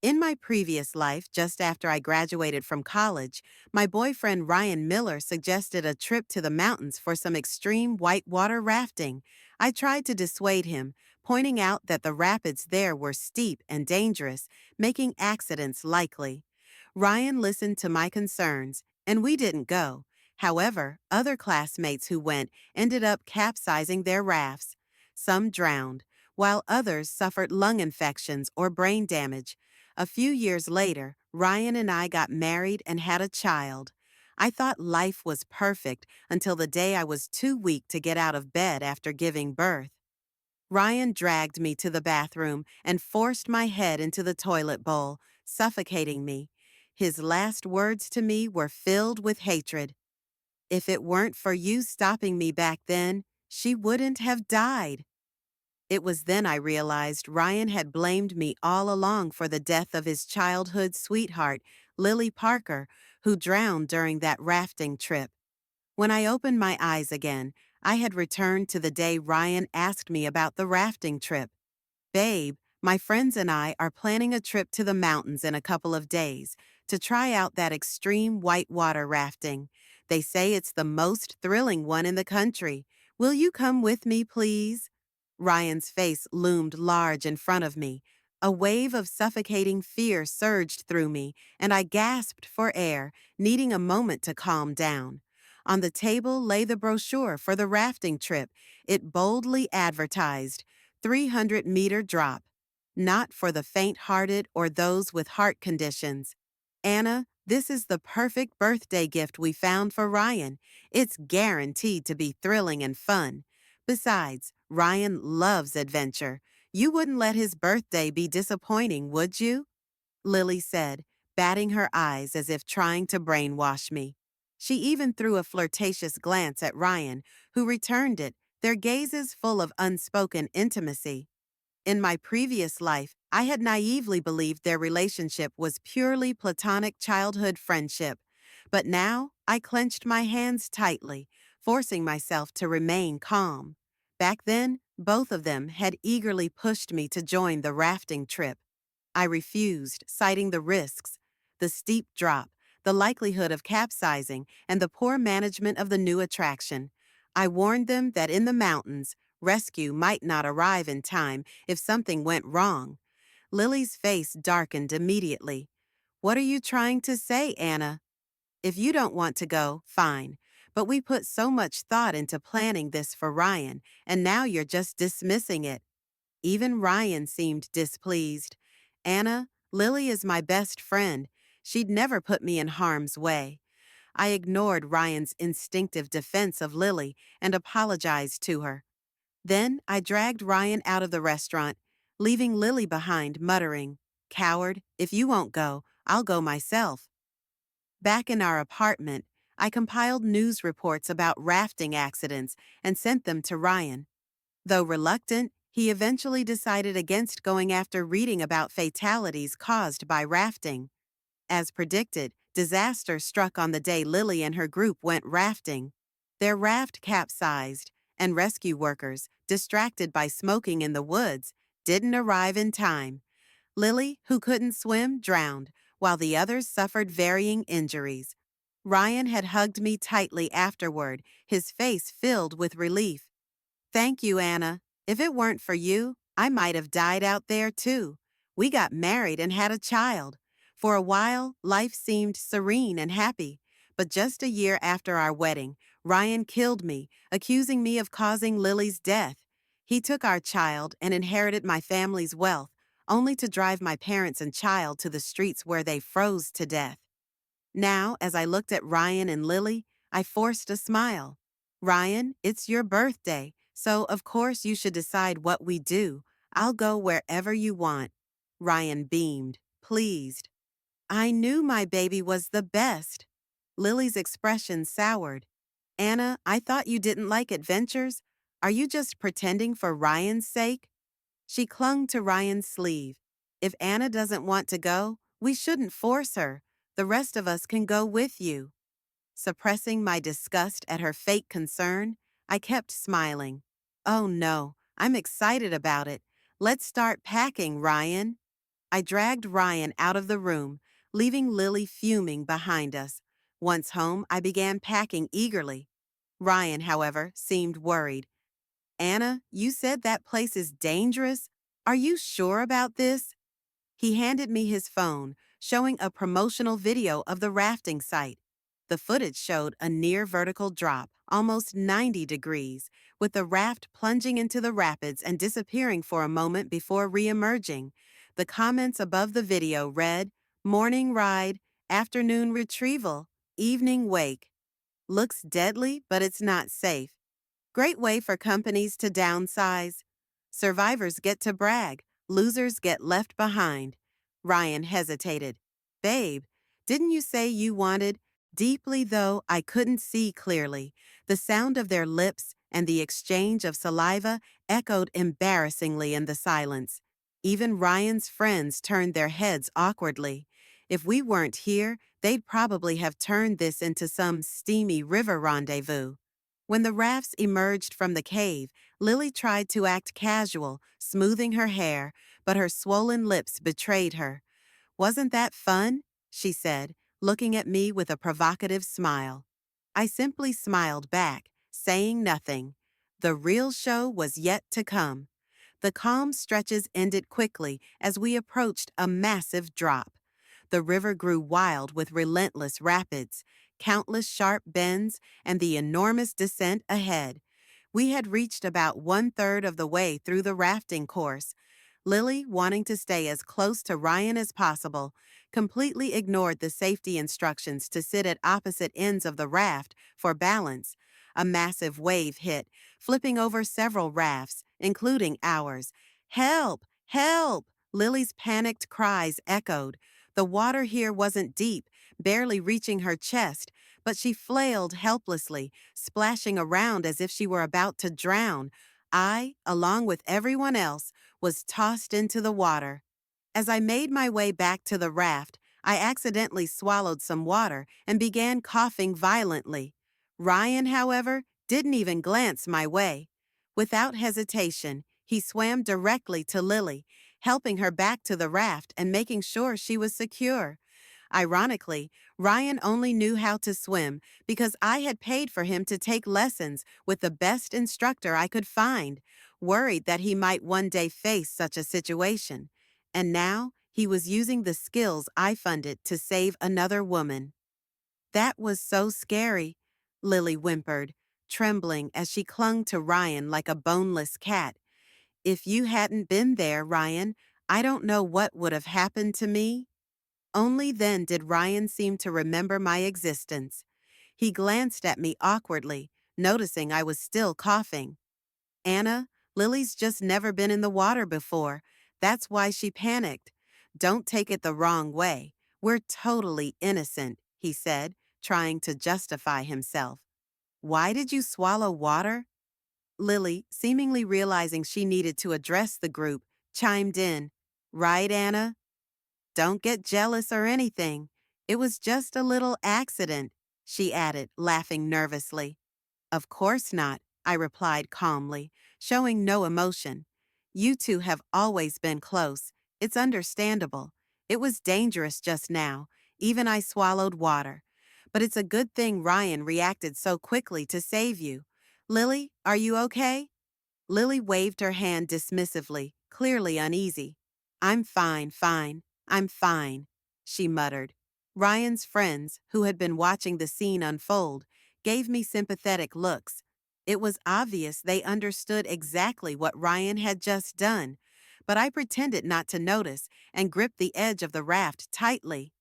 In my previous life, just after I graduated from college, my boyfriend Ryan Miller suggested a trip to the mountains for some extreme whitewater rafting. I tried to dissuade him, pointing out that the rapids there were steep and dangerous, making accidents likely. Ryan listened to my concerns, and we didn't go. However, other classmates who went ended up capsizing their rafts. Some drowned, while others suffered lung infections or brain damage. A few years later, Ryan and I got married and had a child. I thought life was perfect until the day I was too weak to get out of bed after giving birth. Ryan dragged me to the bathroom and forced my head into the toilet bowl, suffocating me. His last words to me were filled with hatred. If it weren't for you stopping me back then, she wouldn't have died. It was then I realized Ryan had blamed me all along for the death of his childhood sweetheart, Lily Parker, who drowned during that rafting trip. When I opened my eyes again, I had returned to the day Ryan asked me about the rafting trip. Babe, my friends and I are planning a trip to the mountains in a couple of days to try out that extreme whitewater rafting. They say it's the most thrilling one in the country. Will you come with me, please? Ryan's face loomed large in front of me. A wave of suffocating fear surged through me, and I gasped for air, needing a moment to calm down. On the table lay the brochure for the rafting trip. It boldly advertised 300-meter drop, not for the faint-hearted or those with heart conditions. Anna, this is the perfect birthday gift we found for Ryan. It's guaranteed to be thrilling and fun. Besides, Ryan loves adventure. You wouldn't let his birthday be disappointing, would you? Lily said, batting her eyes as if trying to brainwash me. She even threw a flirtatious glance at Ryan, who returned it, their gazes full of unspoken intimacy. In my previous life, I had naively believed their relationship was purely platonic childhood friendship. But now, I clenched my hands tightly, forcing myself to remain calm. Back then, both of them had eagerly pushed me to join the rafting trip. I refused, citing the risks, the steep drop, the likelihood of capsizing, and the poor management of the new attraction. I warned them that in the mountains, rescue might not arrive in time if something went wrong. Lily's face darkened immediately. What are you trying to say, Anna? If you don't want to go, fine. But we put so much thought into planning this for Ryan, and now you're just dismissing it. Even Ryan seemed displeased. Anna, Lily is my best friend. She'd never put me in harm's way. I ignored Ryan's instinctive defense of Lily and apologized to her. Then I dragged Ryan out of the restaurant, leaving Lily behind, muttering, "Coward, if you won't go, I'll go myself." Back in our apartment, I compiled news reports about rafting accidents and sent them to Ryan. Though reluctant, he eventually decided against going after reading about fatalities caused by rafting. As predicted, disaster struck on the day Lily and her group went rafting. Their raft capsized, and rescue workers, distracted by smoking in the woods, didn't arrive in time. Lily, who couldn't swim, drowned, while the others suffered varying injuries. Ryan had hugged me tightly afterward, his face filled with relief. Thank you, Anna. If it weren't for you, I might have died out there too. We got married and had a child. For a while, life seemed serene and happy. But just a year after our wedding, Ryan killed me, accusing me of causing Lily's death. He took our child and inherited my family's wealth, only to drive my parents and child to the streets where they froze to death. Now, as I looked at Ryan and Lily, I forced a smile. Ryan, it's your birthday, so of course you should decide what we do. I'll go wherever you want. Ryan beamed, pleased. I knew my baby was the best. Lily's expression soured. Anna, I thought you didn't like adventures. Are you just pretending for Ryan's sake? She clung to Ryan's sleeve. If Anna doesn't want to go, we shouldn't force her. The rest of us can go with you. Suppressing my disgust at her fake concern, I kept smiling. Oh no, I'm excited about it. Let's start packing, Ryan. I dragged Ryan out of the room, leaving Lily fuming behind us. Once home, I began packing eagerly. Ryan, however, seemed worried. Anna, you said that place is dangerous? Are you sure about this? He handed me his phone, showing a promotional video of the rafting site. The footage showed a near vertical drop, almost 90 degrees, with the raft plunging into the rapids and disappearing for a moment before re-emerging. The comments above the video read, "Morning ride, afternoon retrieval, evening wake. Looks deadly, but it's not safe. Great way for companies to downsize. Survivors get to brag, losers get left behind." Ryan hesitated. Babe, didn't you say you wanted? Deeply, though, I couldn't see clearly. The sound of their lips and the exchange of saliva echoed embarrassingly in the silence. Even Ryan's friends turned their heads awkwardly. If we weren't here, they'd probably have turned this into some steamy river rendezvous. When the rafts emerged from the cave, Lily tried to act casual, smoothing her hair, but her swollen lips betrayed her. "Wasn't that fun?" she said, looking at me with a provocative smile. I simply smiled back, saying nothing. The real show was yet to come. The calm stretches ended quickly as we approached a massive drop. The river grew wild with relentless rapids, countless sharp bends, and the enormous descent ahead. We had reached about one-third of the way through the rafting course. Lily, wanting to stay as close to Ryan as possible, completely ignored the safety instructions to sit at opposite ends of the raft for balance. A massive wave hit, flipping over several rafts, including ours. "Help! Help!" Lily's panicked cries echoed. The water here wasn't deep, barely reaching her chest, but she flailed helplessly, splashing around as if she were about to drown. I, along with everyone else, was tossed into the water. As I made my way back to the raft, I accidentally swallowed some water and began coughing violently. Ryan, however, didn't even glance my way. Without hesitation, he swam directly to Lily, helping her back to the raft and making sure she was secure. Ironically, Ryan only knew how to swim because I had paid for him to take lessons with the best instructor I could find, worried that he might one day face such a situation. And now he was using the skills I funded to save another woman. "That was so scary," Lily whimpered, trembling as she clung to Ryan like a boneless cat. "If you hadn't been there, Ryan, I don't know what would have happened to me." Only then did Ryan seem to remember my existence. He glanced at me awkwardly, noticing I was still coughing. "Anna, Lily's just never been in the water before. That's why she panicked. Don't take it the wrong way. We're totally innocent," he said, trying to justify himself. "Why did you swallow water?" Lily, seemingly realizing she needed to address the group, chimed in. "Right, Anna? Don't get jealous or anything. It was just a little accident," she added, laughing nervously. "Of course not," I replied calmly, showing no emotion. "You two have always been close. It's understandable. It was dangerous just now. Even I swallowed water. But it's a good thing Ryan reacted so quickly to save you. Lily, are you okay?" Lily waved her hand dismissively, clearly uneasy. "I'm fine, I'm fine," she muttered. Ryan's friends, who had been watching the scene unfold, gave me sympathetic looks. It was obvious they understood exactly what Ryan had just done, but I pretended not to notice and gripped the edge of the raft tightly.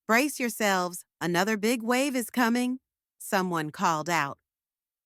"Brace yourselves, another big wave is coming," someone called out.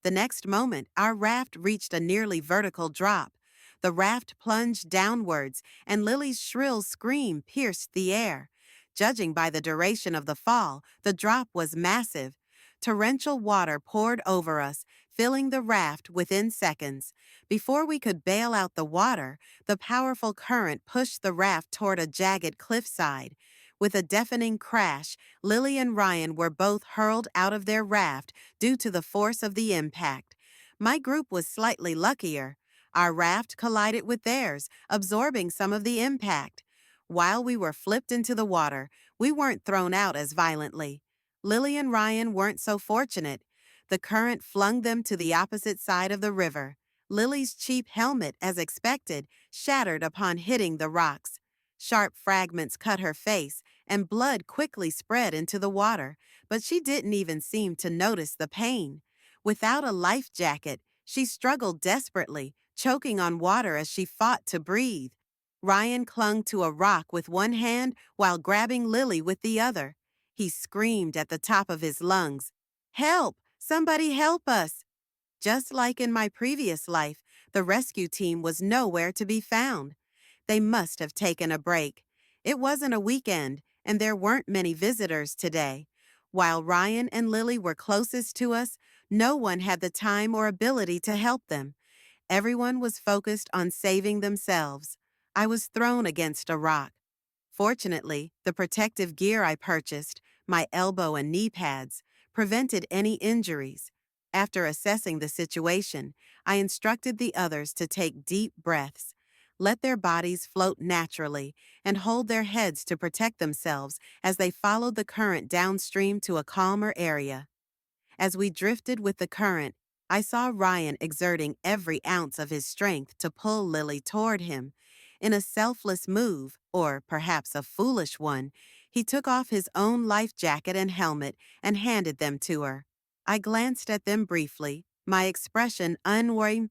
The next moment, our raft reached a nearly vertical drop. The raft plunged downwards, and Lily's shrill scream pierced the air. Judging by the duration of the fall, the drop was massive. Torrential water poured over us, filling the raft within seconds. Before we could bail out the water, the powerful current pushed the raft toward a jagged cliffside. With a deafening crash, Lily and Ryan were both hurled out of their raft due to the force of the impact. My group was slightly luckier. Our raft collided with theirs, absorbing some of the impact. While we were flipped into the water, we weren't thrown out as violently. Lily and Ryan weren't so fortunate. The current flung them to the opposite side of the river. Lily's cheap helmet, as expected, shattered upon hitting the rocks. Sharp fragments cut her face, and blood quickly spread into the water, but she didn't even seem to notice the pain. Without a life jacket, she struggled desperately, choking on water as she fought to breathe. Ryan clung to a rock with one hand while grabbing Lily with the other. He screamed at the top of his lungs, "Help! Somebody help us!" Just like in my previous life, the rescue team was nowhere to be found. They must have taken a break. It wasn't a weekend, and there weren't many visitors today. While Ryan and Lily were closest to us, no one had the time or ability to help them. Everyone was focused on saving themselves. I was thrown against a rock. Fortunately, the protective gear I purchased, my elbow and knee pads, prevented any injuries. After assessing the situation, I instructed the others to take deep breaths, let their bodies float naturally, and hold their heads to protect themselves as they followed the current downstream to a calmer area. As we drifted with the current, I saw Ryan exerting every ounce of his strength to pull Lily toward him. In a selfless move, or perhaps a foolish one, he took off his own life jacket and helmet and handed them to her. I glanced at them briefly, my expression unworried.